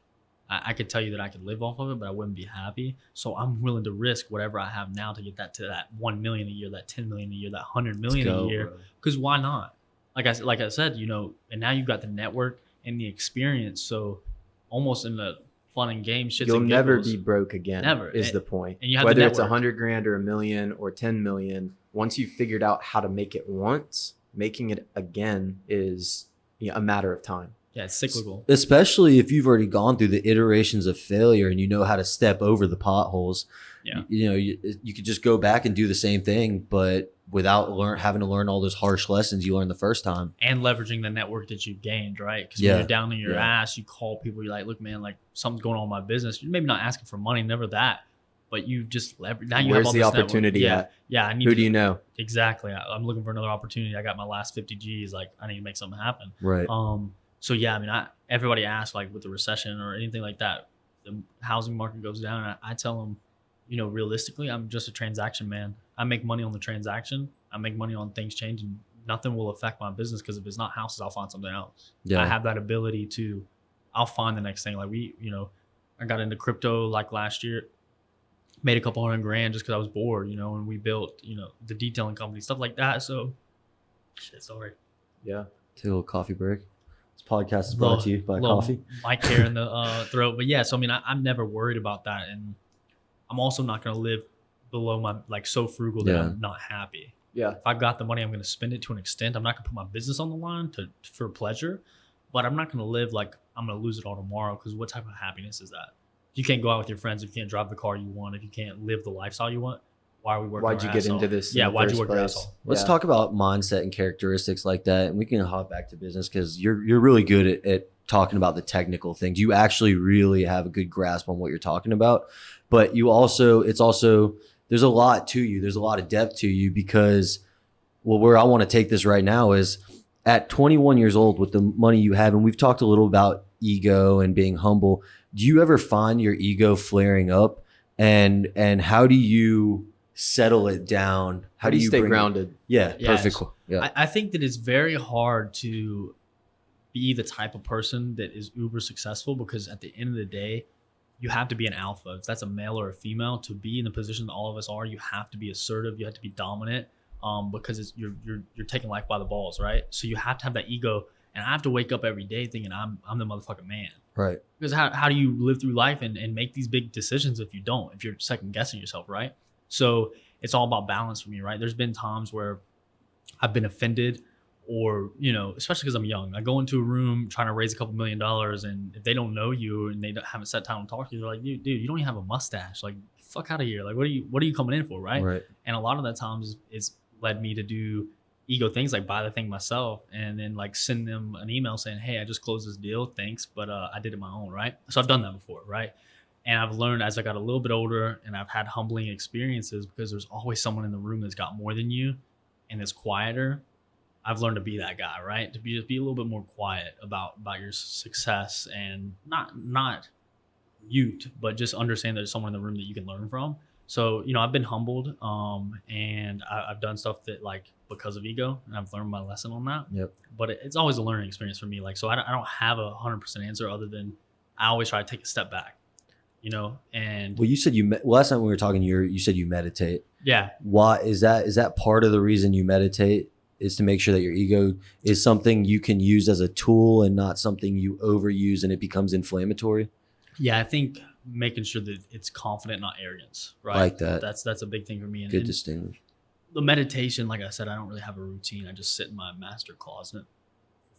I could tell you that I could live off of it, but I wouldn't be happy. So I'm willing to risk whatever I have now to get that to that 1 million a year, that 10 million a year, that 100 million a year. Because why not? Like I said, and now you've got the network and the experience. So almost in the fun and games, shits you'll and never giggles, be broke again. Never is the point. And you have whether the it's network. 100 grand or a million or 10 million, once you've figured out how to make it once, making it again is a matter of time. Yeah, it's cyclical. Especially if you've already gone through the iterations of failure and you know how to step over the potholes. Yeah. You could just go back and do the same thing, but without having to learn all those harsh lessons you learned the first time. And leveraging the network that you've gained, right? Because when you're down on your ass, you call people, you're like, look, man, like something's going on in my business. You're maybe not asking for money, never that. But you just leverage. Now you Where's have all the this opportunity network. at? Yeah. Who do you know? Exactly. I'm looking for another opportunity. I got my last 50 G's. Like, I need to make something happen. Right. So yeah, I mean, everybody asks like with the recession or anything like that, the housing market goes down. And I tell them, realistically, I'm just a transaction man. I make money on the transaction. I make money on things changing. Nothing will affect my business, because if it's not houses, I'll find something else. Yeah. I have that ability I'll find the next thing. Like I got into crypto like last year, made a couple $100 grand just because I was bored, and we built, the detailing company, stuff like that. So sorry. Yeah. Take a little coffee break. This podcast is brought to you by coffee. Mic hair in the throat. But yeah, so I mean, I'm never worried about that. And I'm also not going to live below my, so frugal that I'm not happy. Yeah. If I've got the money, I'm going to spend it to an extent. I'm not going to put my business on the line for pleasure, but I'm not going to live like I'm going to lose it all tomorrow, because what type of happiness is that? If you can't go out with your friends, if you can't drive the car you want, if you can't live the lifestyle you want, why are we working? Why'd you get into this? Yeah, why'd you work your ass off? Let's talk about mindset and characteristics like that, and we can hop back to business, because you're really good at talking about the technical things. You actually really have a good grasp on what you're talking about, but there's a lot to you. There's a lot of depth to you, because where I want to take this right now is at 21 years old with the money you have, and we've talked a little about ego and being humble. Do you ever find your ego flaring up, and how do you settle it down? How do you stay grounded? Yeah, perfect. Yeah. I think that it's very hard to be the type of person that is uber successful, because at the end of the day, you have to be an alpha. If that's a male or a female, to be in the position that all of us are, you have to be assertive. You have to be dominant, because you're taking life by the balls, right? So you have to have that ego, and I have to wake up every day thinking I'm the motherfucking man. Right. Because how do you live through life and make these big decisions if you're second guessing yourself, right? So it's all about balance for me, right? There's been times where I've been offended, or, especially because I'm young. I go into a room trying to raise a couple $1 million, and if they don't know you and they haven't sat down and talked to you, they're like, dude, you don't even have a mustache. Like, fuck out of here. Like, what are you coming in for, right? Right. And a lot of that times it's led me to do ego things, like buy the thing myself and then like send them an email saying, hey, I just closed this deal, thanks, but I did it my own, right? So I've done that before, right? And I've learned as I got a little bit older, and I've had humbling experiences, because there's always someone in the room that's got more than you and that's quieter. I've learned to be that guy, right? To be a little bit more quiet about your success, and not mute, but just understand there's someone in the room that you can learn from. So, I've been humbled, and I've done stuff that, like, because of ego, and I've learned my lesson on that. Yep. But it's always a learning experience for me. Like, so I don't have a 100% answer other than I always try to take a step back, and Well, you said last time we were talking, you said you meditate. yeah. Why is that part of the reason you meditate, is to make sure that your ego is something you can use as a tool and not something you overuse and it becomes inflammatory? Yeah, I think making sure that it's confident, not arrogance, right? Like that. That's a big thing for me. And, Good and distinguish. the meditation, like I said, I don't really have a routine. I just sit in my master closet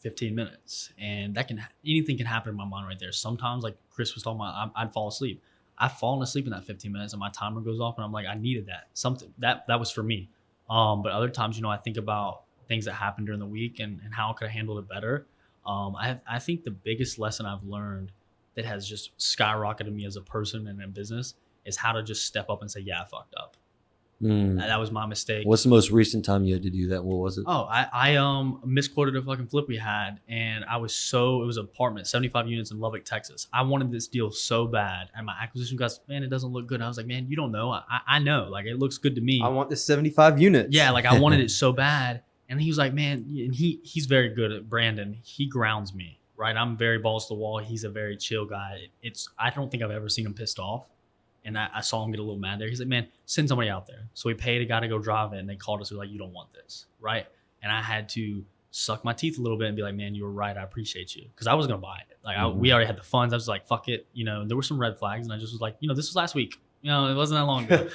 15 minutes, and anything can happen in my mind right there. Sometimes, like Chris was talking about, I'd fall asleep. I've fallen asleep in that 15 minutes and my timer goes off and I'm like, I needed that. Something that was for me. But other times, I think about things that happened during the week and how could I handle it better. I think the biggest lesson I've learned that has just skyrocketed me as a person and in business is how to just step up and say, yeah, I fucked up. That was my mistake. What's the most recent time you had to do that? What was it? Oh, I misquoted a fucking flip we had, and it was an apartment, 75 units in Lubbock, Texas. I wanted this deal so bad, and my acquisition guys, man, it doesn't look good. And I was like, man, you don't know. I know, like, it looks good to me. I want this 75 units. Yeah, like, I wanted it so bad. And he was like, man, and he's very good at Brandon. He grounds me, right? I'm very balls to the wall. He's a very chill guy. I don't think I've ever seen him pissed off. And I saw him get a little mad there. He's like, man, send somebody out there. So we paid a guy to go drive it, and they called us. They're like, you don't want this, right? And I had to suck my teeth a little bit and be like, man, you were right. I appreciate you. Because I was going to buy it. Like, we already had the funds. I was like, fuck it. And there were some red flags. And I just was like, this was last week. It wasn't that long ago.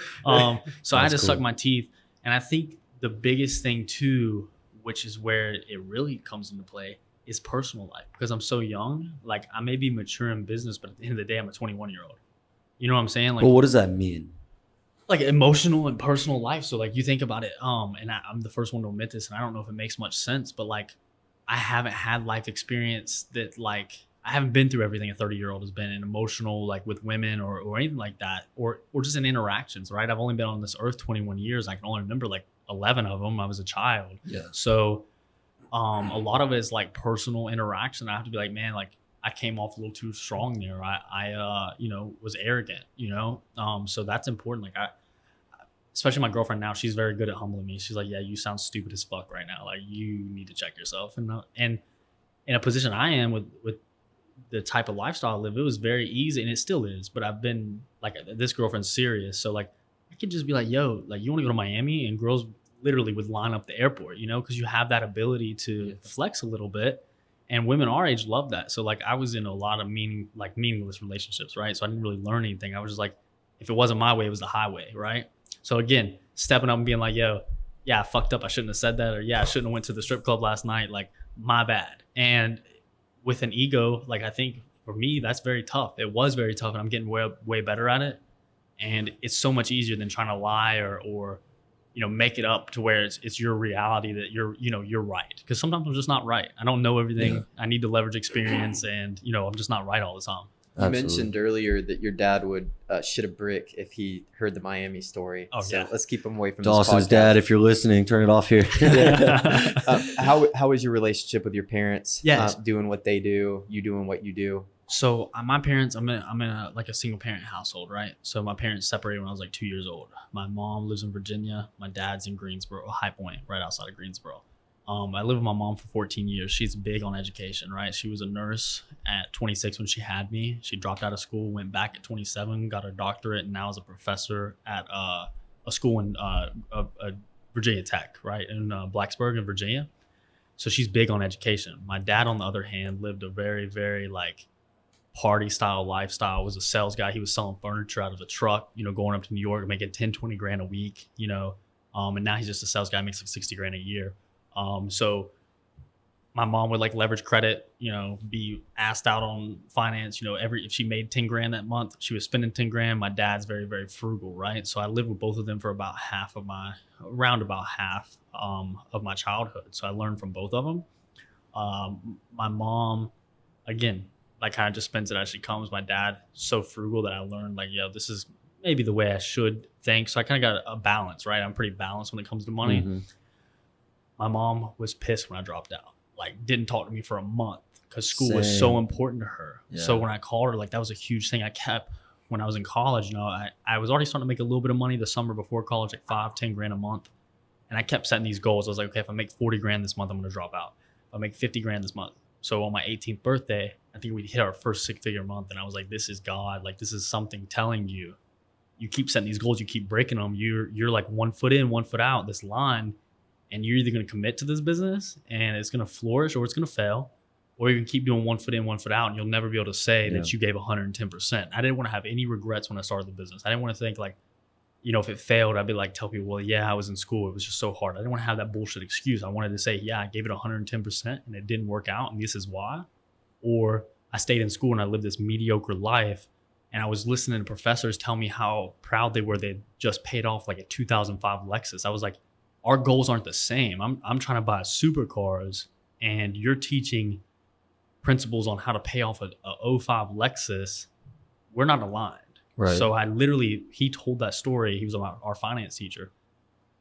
So I had to suck my teeth. And I think the biggest thing, too, which is where it really comes into play, is personal life. Because I'm so young. Like, I may be mature in business, but at the end of the day, I'm a 21-year-old. You know what I'm saying? Like, well, what does that mean? Like emotional and personal life. So like you think about it, and I'm the first one to admit this, and I don't know if it makes much sense, but like I haven't had life experience that, like, I haven't been through everything a 30-year-old has been in emotional, like with women or anything like that, or just in interactions, right? I've only been on this earth 21 years. I can only remember like 11 of them. I was a child. Yeah. So a lot of it is like personal interaction. I have to be like, man, like, I came off a little too strong there. I was arrogant, so that's important. Like especially my girlfriend now, she's very good at humbling me. She's like, yeah, you sound stupid as fuck right now. Like, you need to check yourself. And in a position I am with the type of lifestyle I live, it was very easy, and it still is, but I've been like, this girlfriend's serious. So like, I could just be like, yo, like, you want to go to Miami? And girls literally would line up the airport, because you have that ability to flex a little bit. And women our age love that. So like, I was in a lot of meaningless relationships, right? So I didn't really learn anything. I was just like, if it wasn't my way, it was the highway, right? So again, stepping up and being like, yo, yeah, I fucked up. I shouldn't have said that. Or yeah, I shouldn't have went to the strip club last night. Like, my bad. And with an ego, like, I think for me, that's very tough. It was very tough, and I'm getting way better at it. And it's so much easier than trying to lie or make it up to where it's your reality that you're right. Because sometimes I'm just not right. I don't know everything. Yeah. I need to leverage experience, and I'm just not right all the time. You mentioned earlier that your dad would shit a brick if he heard the Miami story. Oh, so yeah. Let's keep him away from Dawson's this podcast. dad, if you're listening, turn it off here. How is your relationship with your parents? Yes. Doing what they do, you doing what you do. So my parents, I'm in a single parent household, right? So my parents separated when I was like 2 years old. My mom lives in Virginia. My dad's in Greensboro, High Point, right outside of Greensboro. I lived with my mom for 14 years. She's big on education, right? She was a nurse at 26 when she had me. She dropped out of school, went back at 27, got her doctorate, and now is a professor at a school in Virginia Tech, right? In Blacksburg in Virginia. So she's big on education. My dad, on the other hand, lived a very, very like party style lifestyle, was a sales guy. He was selling furniture out of a truck, going up to New York, making 10, 20 grand a week, and now he's just a sales guy, makes like 60 grand a year. So my mom would like leverage credit, be asked out on finance, if she made 10 grand that month, she was spending 10 grand. My dad's very, very frugal, right? So I lived with both of them for about half of my childhood. So I learned from both of them. My mom, again, like, kind of just spends it as she comes. My dad, so frugal that I learned like, this is maybe the way I should think. So I kind of got a balance, right? I'm pretty balanced when it comes to money. Mm-hmm. My mom was pissed when I dropped out, like, didn't talk to me for a month because school was so important to her. Yeah. So when I called her, like, that was a huge thing I kept when I was in college. I was already starting to make a little bit of money the summer before college, like 5-10 grand a month. And I kept setting these goals. I was like, okay, if I make 40 grand this month, I'm going to drop out. If I make 50 grand this month. So on my 18th birthday, I think we hit our first 6-figure month. And I was like, this is God. Like, this is something telling you, you keep setting these goals, you keep breaking them. You're like 1 foot in, 1 foot out, this line. And you're either going to commit to this business and it's going to flourish or it's going to fail. Or you can keep doing 1 foot in, 1 foot out, and you'll never be able to say that you gave 110%. I didn't want to have any regrets when I started the business. I didn't want to think like, you know, if it failed, I'd be like, tell people, well, yeah, I was in school. It was just so hard. I didn't want to have that bullshit excuse. I wanted to say, yeah, I gave it 110% and it didn't work out, and this is why. Or I stayed in school and I lived this mediocre life, and I was listening to professors tell me how proud they were. They just paid off like a 2005 Lexus. I was like, our goals aren't the same. I'm trying to buy supercars, and you're teaching principles on how to pay off a 05 Lexus. We're not aligned. Right. So he told that story. He was our finance teacher,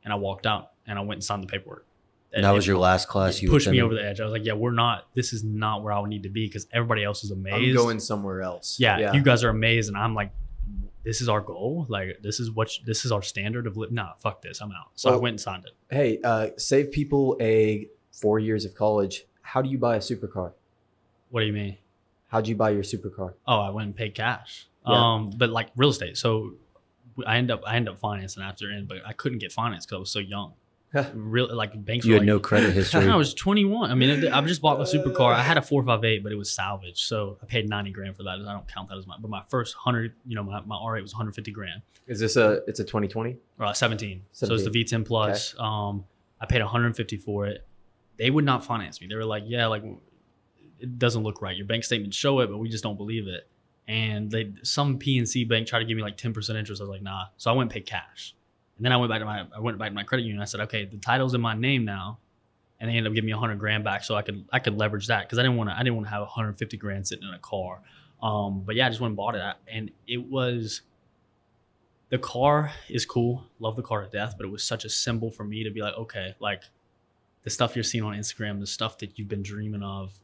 and I walked out and I went and signed the paperwork. And that was your last class. You pushed me over the edge. I was like, yeah, this is not where I would need to be, because everybody else is amazed. I'm going somewhere else. Yeah, you guys are amazed. And I'm like, this is our goal. Like, this is our standard of living. Nah, fuck this. I'm out. So I went and signed it. Hey, save people 4 years of college. How do you buy a supercar? What do you mean? How'd you buy your supercar? Oh, I went and paid cash. Yeah. But like real estate. So I end up financing after in, but I couldn't get financed because I was so young. Really, like banks. You were had no credit history. I was 21. I mean, I just bought the supercar. I had a 458, but it was salvage, so I paid 90 grand for that. I don't count that as but my first 100, my R8 was 150 grand. Is this it's a 2020? 17. So it's the V10 plus. Okay. I paid 150 for it. They would not finance me. They were like, yeah, like it doesn't look right. Your bank statements show it, but we just don't believe it. And some PNC bank tried to give me like 10% interest. I was like, nah. So I went and paid cash. And then I went back to my credit union. I said, okay, the title's in my name now, and they ended up giving me 100 grand back, so I could leverage that, because I didn't want to have 150 grand sitting in a car. But yeah, I just went and bought it, and the car is cool. Love the car to death, but it was such a symbol for me to be like, okay, like the stuff you're seeing on Instagram, the stuff that you've been dreaming of,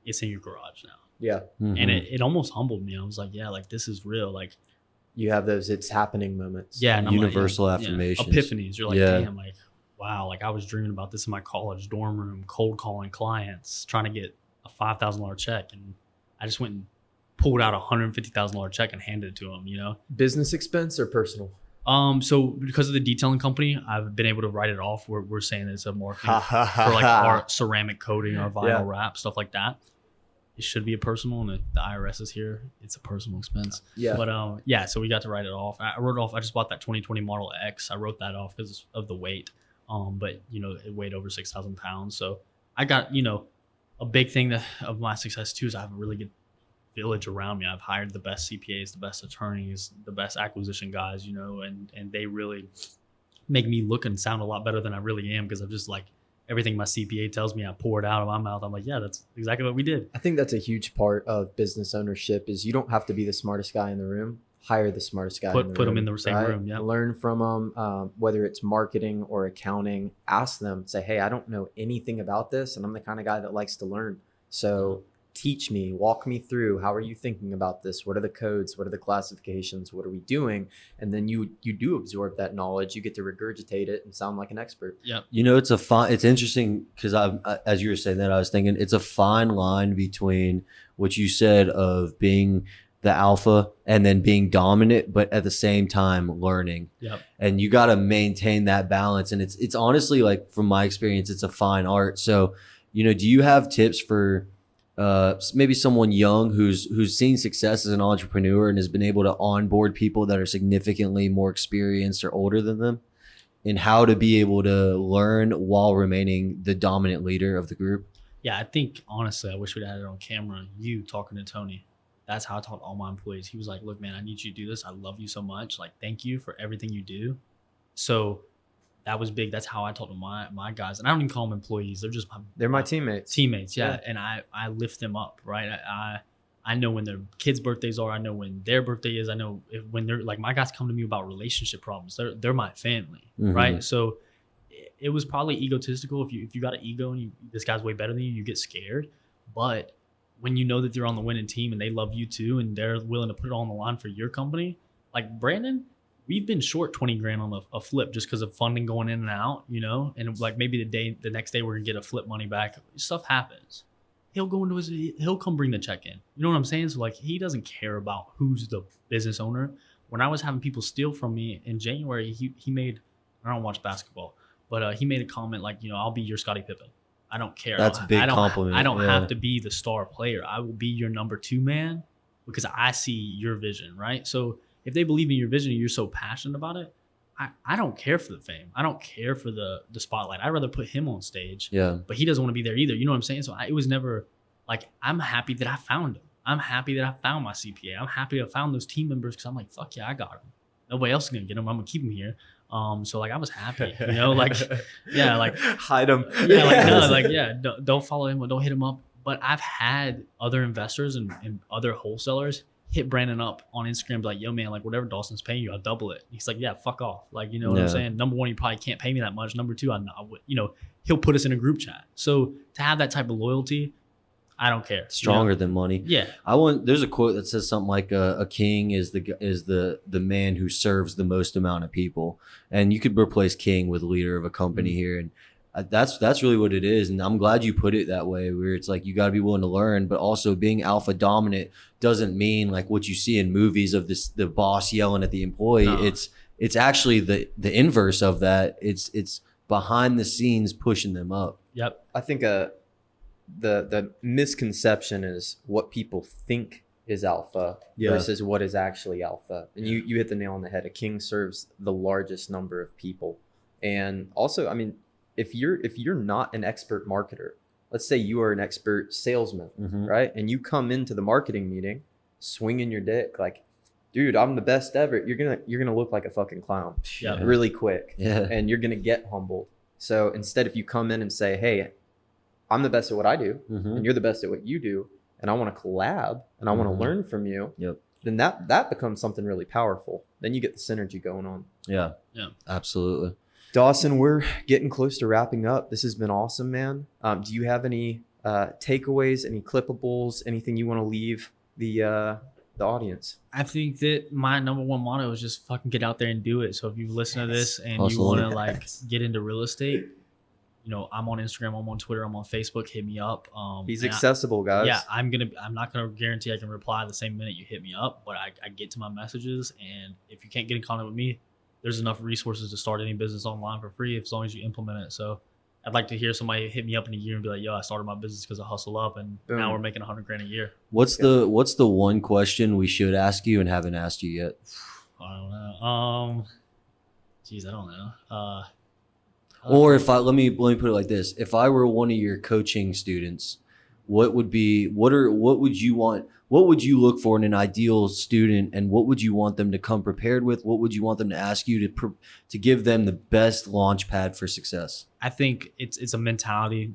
it's in your garage now. Yeah, Mm-hmm. and it almost humbled me. I was like, yeah, like this is real, like. You have those it's happening moments. Yeah. And universal affirmations. Epiphanies. You're like, damn, like, wow, like I was dreaming about this in my college dorm room, cold calling clients, trying to get a $5,000 check. And I just went and pulled out a $150,000 check and handed it to them, Business expense or personal? So because of the detailing company, I've been able to write it off. We're saying it's a marketing for like our ceramic coating, our vinyl wrap, stuff like that. It should be a personal, and if the IRS is here, it's a personal expense. Yeah. But so we got to write it off. I wrote it off. I just bought that 2020 Model X. I wrote that off because of the weight. But it weighed over 6,000 pounds. So I got, a big thing of my success too is I have a really good village around me. I've hired the best CPAs, the best attorneys, the best acquisition guys, and they really make me look and sound a lot better than I really am, because I'm just like, everything my CPA tells me, I pour it out of my mouth. I'm like, yeah, that's exactly what we did. I think that's a huge part of business ownership is you don't have to be the smartest guy in the room. Hire the smartest guy in the room. Put them in the same room, yeah. Learn from them, whether it's marketing or accounting. Ask them, say, hey, I don't know anything about this, and I'm the kind of guy that likes to learn. So teach me, walk me through. How are you thinking about this? What are the codes? What are the classifications? What are we doing? And then you do absorb that knowledge. You get to regurgitate it and sound like an expert. Yeah. It's interesting because as you were saying that, I was thinking it's a fine line between what you said of being the alpha and then being dominant, but at the same time learning. Yep. And you got to maintain that balance. And it's honestly, like, from my experience, it's a fine art. So, do you have tips for maybe someone young who's seen success as an entrepreneur and has been able to onboard people that are significantly more experienced or older than them, in how to be able to learn while remaining the dominant leader of the group? Yeah, I think honestly, I wish we'd had it on camera. You talking to Tony. That's how I taught all my employees. He was like, look, man, I need you to do this. I love you so much. Like, thank you for everything you do. So that was big. That's how I talk to my guys. And I don't even call them employees. They're my teammates. Teammates, yeah. And I lift them up, right? I know when their kids' birthdays are. I know when their birthday is. I know when they're like, my guys come to me about relationship problems. They're my family, right? So it was probably egotistical. If you got an ego and this guy's way better than you, you get scared. But when you know that they're on the winning team and they love you too, and they're willing to put it all on the line for your company, like Brandon, we've been short 20 grand on a flip just because of funding going in and out, you know, and like maybe the next day we're gonna get a flip money back. Stuff happens. He'll come bring the check in. You know what I'm saying? So like he doesn't care about who's the business owner. When I was having people steal from me in January, he made, I don't watch basketball, but he made a comment like, you know, I'll be your Scottie Pippen. I don't care. That's a big compliment. I don't have to be the star player. I will be your number 2 man because I see your vision, right? So if they believe in your vision and you're so passionate about it, I don't care for the fame. I don't care for the spotlight. I'd rather put him on stage. Yeah. But he doesn't want to be there either. You know what I'm saying? So it was never like, I'm happy that I found him. I'm happy that I found my CPA. I'm happy I found those team members because I'm like, fuck yeah, I got him. Nobody else is going to get him. I'm going to keep him here. So like I was happy, you know, like, yeah, like hide him. Yeah, like no, like yeah, don't follow him or don't hit him up. But I've had other investors and other wholesalers hit Brandon up on Instagram, be like, yo man, like whatever Dawson's paying you, I'll double it. He's like, yeah, fuck off. Like, you know what I'm saying? Number one, you probably can't pay me that much. Number two, you know, he'll put us in a group chat. So to have that type of loyalty, I don't care. Stronger than money. Yeah. There's a quote that says something like a king is the man who serves the most amount of people. And you could replace king with leader of a company here. And that's really what it is. And I'm glad you put it that way, where it's like you got to be willing to learn, but also being alpha dominant doesn't mean like what you see in movies of the boss yelling at the employee. No. It's actually the inverse of that. It's behind the scenes pushing them up. Yep. I think the misconception is what people think is alpha versus what is actually alpha. And you hit the nail on the head. A king serves the largest number of people. And also, I mean, if you're not an expert marketer, let's say you are an expert salesman, right? And you come into the marketing meeting swinging your dick like, dude, I'm the best ever. You're gonna look like a fucking clown really quick. Yeah. And you're gonna get humbled. So instead, if you come in and say, hey, I'm the best at what I do, and you're the best at what you do, and I want to collab and I want to learn from you, then that becomes something really powerful. Then you get the synergy going on. Yeah, absolutely. Dawson, we're getting close to wrapping up. This has been awesome, man. Do you have any takeaways, any clippables, anything you want to leave the audience? I think that my number one motto is just fucking get out there and do it. So if you listen to this and you want to like get into real estate, you know, I'm on Instagram, I'm on Twitter, I'm on Facebook. Hit me up. He's accessible, guys. Yeah, I'm not gonna guarantee I can reply the same minute you hit me up, but I get to my messages, and if you can't get in contact with me, there's enough resources to start any business online for free as long as you implement it. So I'd like to hear somebody hit me up in a year and be like, yo, I started my business because I hustle up, and now we're making $100,000 a year. What's the one question we should ask you and haven't asked you yet? I don't know. Geez, I don't know. Or let me put it like this: if I were one of your coaching students, what would you look for in an ideal student, and what would you want them to come prepared with? What would you want them to ask you to give them the best launch pad for success? I think it's a mentality.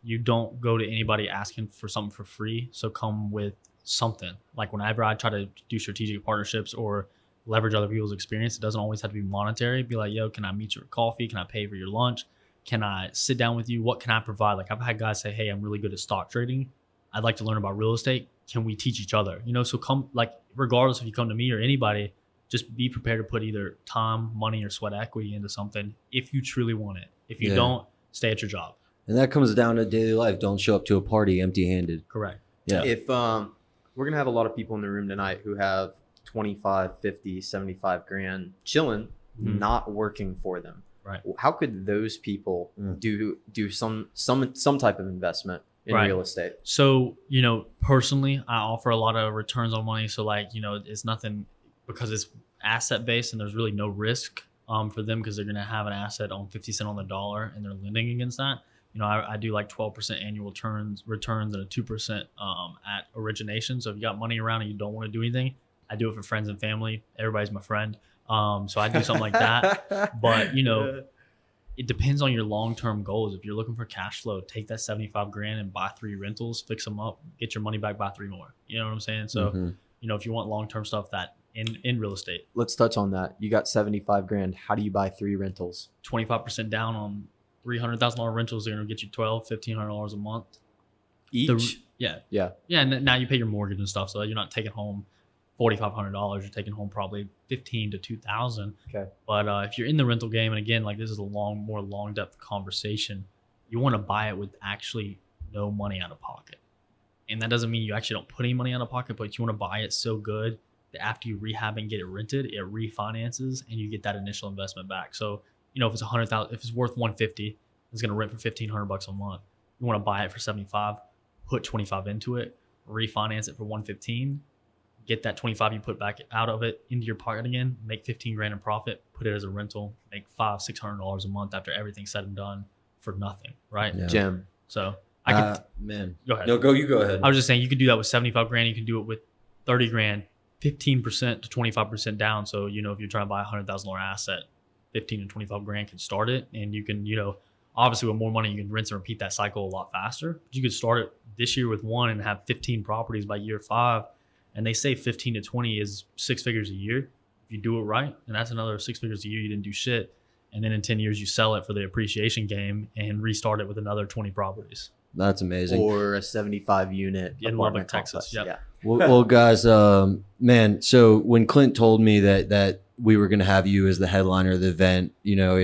You don't go to anybody asking for something for free, so come with something. Like whenever I try to do strategic partnerships or leverage other people's experience, it doesn't always have to be monetary. Be like, yo, can I meet you for coffee? Can I pay for your lunch? Can I sit down with you? What can I provide? Like I've had guys say, hey, I'm really good at stock trading. I'd like to learn about real estate. Can we teach each other? You know, so come, like, regardless if you come to me or anybody, just be prepared to put either time, money, or sweat equity into something if you truly want it. If you don't, stay at your job. And that comes down to daily life. Don't show up to a party empty-handed. Correct. Yeah. If we're going to have a lot of people in the room tonight who have 25, 50, 75 grand chilling, not working for them. Right. How could those people do some type of investment in real estate? So, you know, personally, I offer a lot of returns on money. So like, you know, it's nothing because it's asset based and there's really no risk for them because they're going to have an asset on 50 cents on the dollar and they're lending against that. You know, I do like 12% annual returns and a 2% at origination. So if you got money around and you don't want to do anything, I do it for friends and family. Everybody's my friend. So I do something like that. But, you know, it depends on your long-term goals. If you're looking for cash flow, take that 75 grand and buy 3 rentals, fix them up, get your money back, buy 3 more. You know what I'm saying? So, you know, if you want long-term stuff that in real estate. Let's touch on that. You got 75 grand. How do you buy 3 rentals? 25% down on $300,000 rentals. They're going to get you $1,500 a month. Each? Yeah. And now you pay your mortgage and stuff. So you're not taking home $4,500, you're taking home probably 15 to 2,000. Okay. But if you're in the rental game, and again, like this is a more long depth conversation, you want to buy it with actually no money out of pocket. And that doesn't mean you actually don't put any money out of pocket, but you want to buy it so good that after you rehab and get it rented, it refinances and you get that initial investment back. So, you know, if it's 100,000, if it's worth 150, it's going to rent for $1,500 a month. You want to buy it for 75, put 25 into it, refinance it for 115, get that 25 you put back out of it into your pocket again, make 15 grand in profit, put it as a rental, make $500-$600 a month after everything's said and done for nothing, right? Yeah. Jim. So I could, man, go ahead. No, you go ahead. I was just saying you could do that with 75 grand. You can do it with 30 grand, 15% to 25% down. So, you know, if you're trying to buy a $100,000 asset, 15 to 25 grand can start it. And you can, you know, obviously with more money, you can rinse and repeat that cycle a lot faster. But you could start it this year with one and have 15 properties by year 5. And they say 15 to 20 is 6 figures a year if you do it right. And that's another 6 figures a year. You didn't do shit. And then in 10 years, you sell it for the appreciation game and restart it with another 20 properties. That's amazing. Or a 75 unit In apartment Texas. complex. Yep. Yeah. Well, guys, man, so when Clint told me that we were going to have you as the headliner of the event, you know,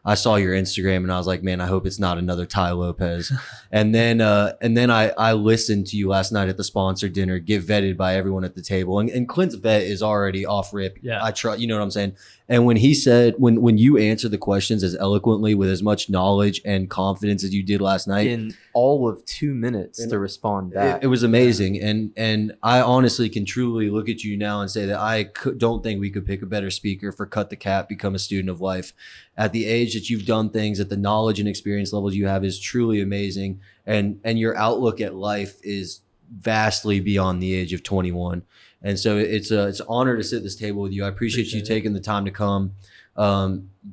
I saw your Instagram and I was like, man, I hope it's not another Ty Lopez. and then I listened to you last night at the sponsor dinner, get vetted by everyone at the table. And Clint's vet is already off rip. Yeah. I try, you know what I'm saying? And when he said, when you answered the questions as eloquently with as much knowledge and confidence as you did last night, In all of 2 minutes to respond back. it was amazing. And I honestly can truly look at you now and say that don't think we could pick a better speaker for Cut the Cap, Become a Student of Life. At the age that you've done things, at the knowledge and experience levels you have is truly amazing. And your outlook at life is vastly beyond the age of 21. And so it's an honor to sit at this table with you. I appreciate you taking the time to come.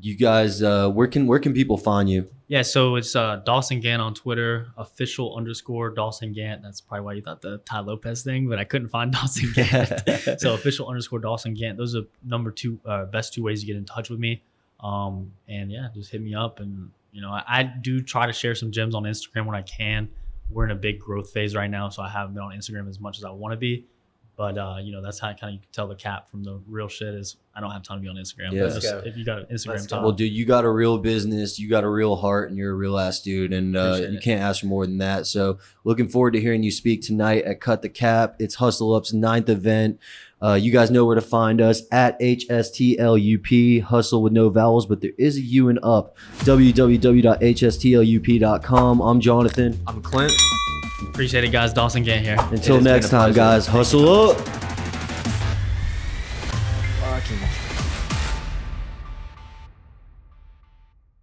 You guys, where can people find you? Yeah, so it's Dawson Gant on Twitter, official_Dawson Gant. That's probably why you thought the Ty Lopez thing, but I couldn't find Dawson Gant. So official_Dawson Gant. Those are best 2 ways to get in touch with me. And yeah, just hit me up. And, you know, I do try to share some gems on Instagram when I can. We're in a big growth phase right now, so I haven't been on Instagram as much as I want to be. But, you know, that's how kind of you can tell the cap from the real shit is I don't have time to be on Instagram. Yeah. If you got an Instagram time. Well, dude, you got a real business, you got a real heart, and you're a real ass dude. And you can't ask for more than that. So looking forward to hearing you speak tonight at Cut the Cap. It's Hustle Up's 9th event. You guys know where to find us at HSTL UP, hustle with no vowels, but there is a U in up. www.hstlup.com. I'm Jonathan. I'm Clint. Appreciate it, guys. Dawson Gant here. Until next time, guys, hustle up. Fucking